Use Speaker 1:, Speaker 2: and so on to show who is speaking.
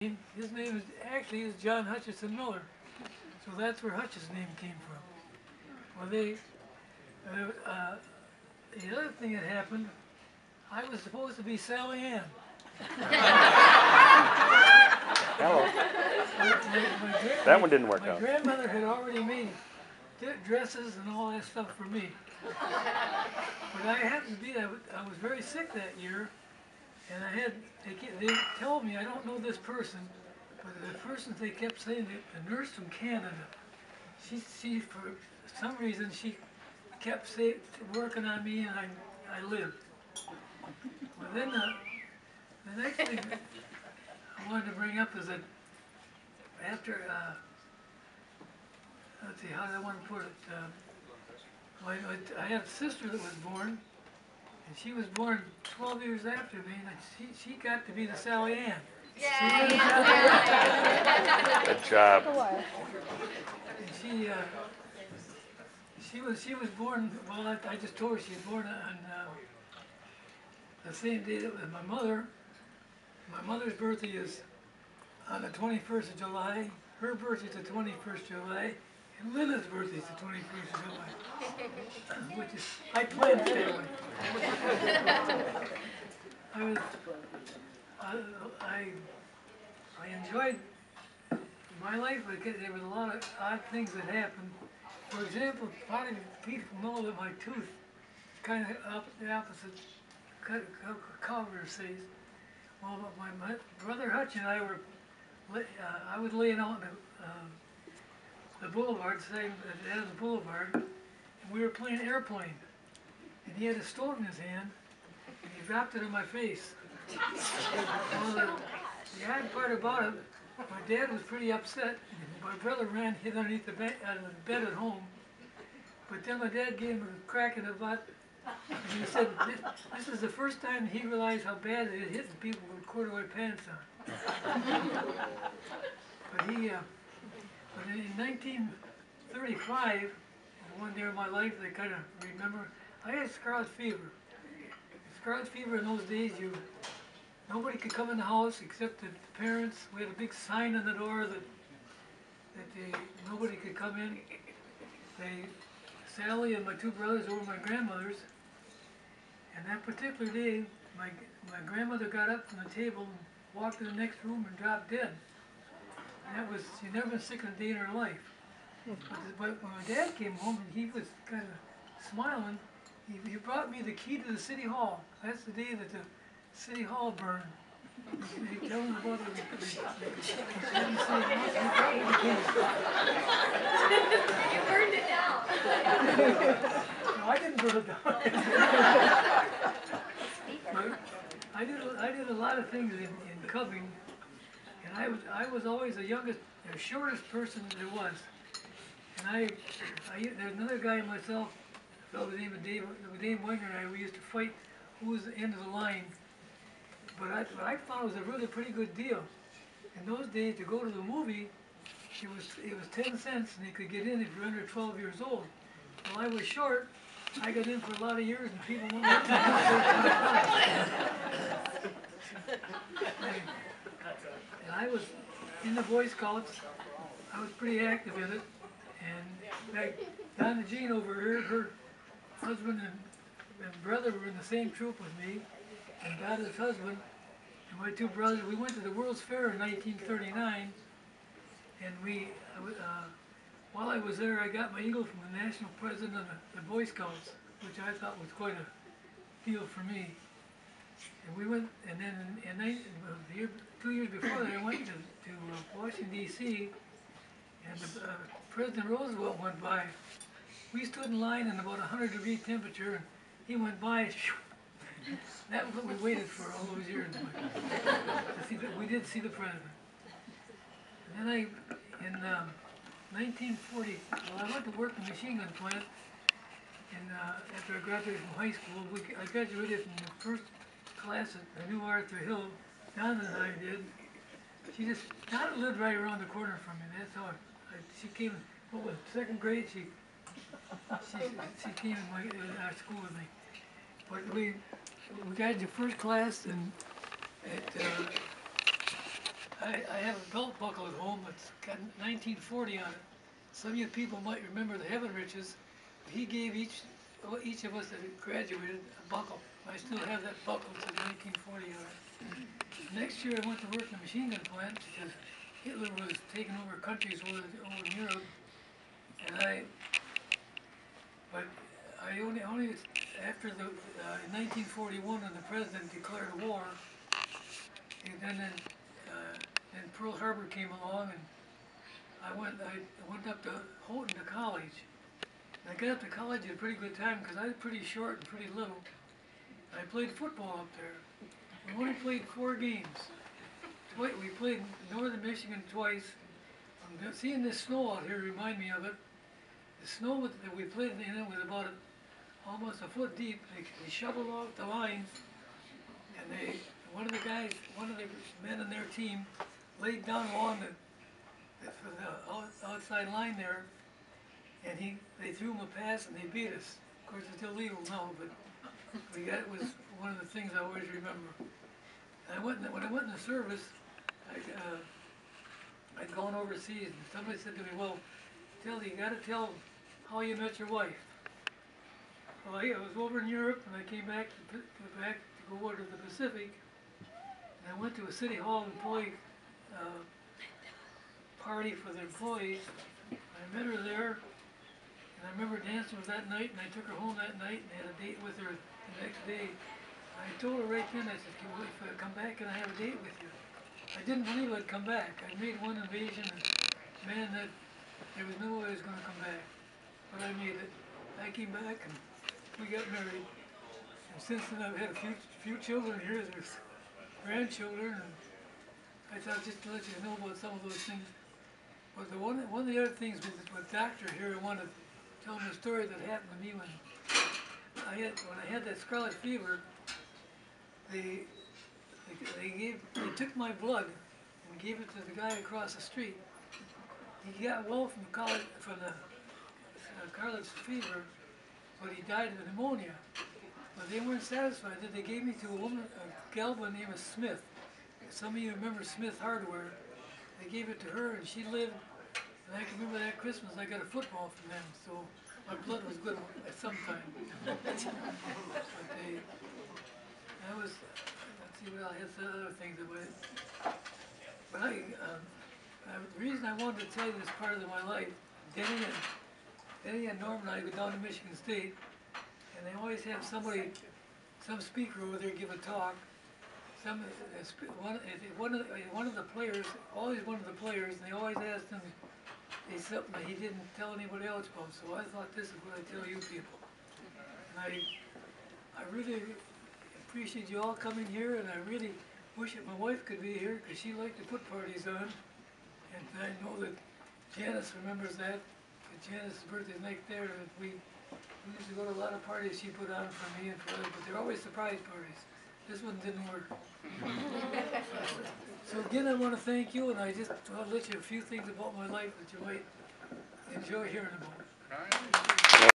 Speaker 1: His name is actually is John Hutchison Miller, so that's where Hutch's name came from. Well, uh, the other thing that happened, I was supposed to be Sally Ann.
Speaker 2: Hello. That one didn't work
Speaker 1: My
Speaker 2: out.
Speaker 1: grandmother had already made dresses and all that stuff for me. But I happened to be, I was very sick that year, and they told me, I don't know this person, but the person they kept saying, the nurse from Canada, she for some reason, she kept working on me, and I lived. Well, then the next thing I wanted to bring up is that after, let's see, how do I want to put it? I had a sister that was born, and she was born 12 years after me, and she got to be the Sally Ann.
Speaker 3: Yay!
Speaker 2: Good job.
Speaker 1: And she was born. Well, I just told her she was born on the same day that was my mother. My mother's birthday is on the 21st of July. Her birthday is the 21st of July. And Linda's birthday is the 21st of July. Which is, I planned it that way. I enjoyed my life because there was a lot of odd things that happened. For example, a lot of people know that my tooth is kind of the opposite color says. Well, my brother Hutch and I were, I was laying out in the boulevard, saying at the end of the boulevard, and we were playing airplane. And he had a stone in his hand, and he dropped it in my face. Well, the odd part about it, my dad was pretty upset. My brother hid underneath the bed at home. But then my dad gave him a crack in the butt. And he said, this is the first time he realized how bad it hit people with corduroy pants on. But in 1935, one year of my life I kind of remember, I had scarlet fever. Scarlet fever in those days, nobody could come in the house except the parents. We had a big sign on the door that nobody could come in. Sally and my two brothers were my grandmother's. And that particular day, my grandmother got up from the table and walked to the next room and dropped dead. And she'd never been sick in a day in her life. But when my dad came home and he was kind of smiling, he brought me the key to the city hall. That's the day that the city hall burned. He told me about
Speaker 3: You burned it down.
Speaker 1: No, I didn't burn it down. I did a lot of things in Cubbing, and I was always the youngest, the shortest person there was. And there's another guy and myself, a fellow named Dave Wenger and I, we used to fight who was the end of the line. But what I found was a really pretty good deal. In those days, to go to the movie, it was 10 cents, and you could get in if you're under 12 years old. Well, I was short. I got in for a lot of years, and people wouldn't let me. And I was in the Boy Scouts. I was pretty active in it. And in fact, Donna Jean over here, her husband and brother were in the same troop with me. And Donna's husband and my two brothers, we went to the World's Fair in 1939. And while I was there, I got my eagle from the national president of the Boy Scouts, which I thought was quite a deal for me. And we went, and then 2 years before that, I went to Washington, D.C., and President Roosevelt went by. We stood in line in about 100-degree temperature, and he went by. That was what we waited for all those years. We did see the president. And then in 1940, well, I went to work in the machine gun plant, and after I graduated from high school, I graduated from the first class at New Arthur Hill. Donna and I did. Donna lived right around the corner from me. That's how she came. What was second grade? She came in our school with me. But we got into first class, and I have a belt buckle at home. It's got 1940 on it. Some of you people might remember the Heaven Riches. He gave each of us that graduated a buckle. I still have that buckle. It says 1940 on it. Next year I went to work in a machine gun plant because Hitler was taking over countries over in Europe. And but I only after the in 1941 when the president declared war, and then Pearl Harbor came along, and I went up to Houghton to college. And I got up to college at a pretty good time because I was pretty short and pretty little. I played football up there. We only played 4 games. We played Northern Michigan twice. Seeing this snow out here remind me of it. The snow that we played in it was about almost a foot deep. They shoveled off the lines, and one of the men on their team laid down along the outside line there, and they threw him a pass and they beat us. Of course, it's illegal now, but it was one of the things I always remember. And when I went in the service, I'd gone overseas, and somebody said to me, "Well, you got to tell how you met your wife." Well, I was over in Europe, and I came back to go over to the Pacific, and I went to a City Hall employee party for the employees. I met her there, and I remember dancing with her that night, and I took her home that night and had a date with her the next day. I told her right then, I said, "If I come back, can I have a date with you?" I didn't believe I'd come back. I made one invasion, and man, there was no way I was going to come back. But I made it. I came back, and we got married. And since then, I've had a few children here. There's grandchildren, and I thought just to let you know about some of those things. But one of the other things with Doctor here, I want to tell him a story that happened to me when I had that scarlet fever. They took my blood and gave it to the guy across the street. He got well from the scarlet fever, but he died of pneumonia. But they weren't satisfied. They gave me to a gal by the name of Smith. Some of you remember Smith Hardware. They gave it to her, and she lived. And I can remember that Christmas I got a football from them, so my blood was good at some time. Let's see what I had some other things about it. But the reason I wanted to tell you this part of my life, Denny and Norm and I go down to Michigan State, and they always have some speaker over there give a talk. One of the players, and they always asked him something that he didn't tell anybody else about. So I thought this is what I tell you people. And I really appreciate you all coming here, and I really wish that my wife could be here because she liked to put parties on. And I know that Janice remembers that. Janice's birthday's next there, and we used to go to a lot of parties she put on for me and for others, but they're always surprise parties. This one didn't work. So again, I want to thank you, and I'll let you a few things about my life that you might enjoy hearing about.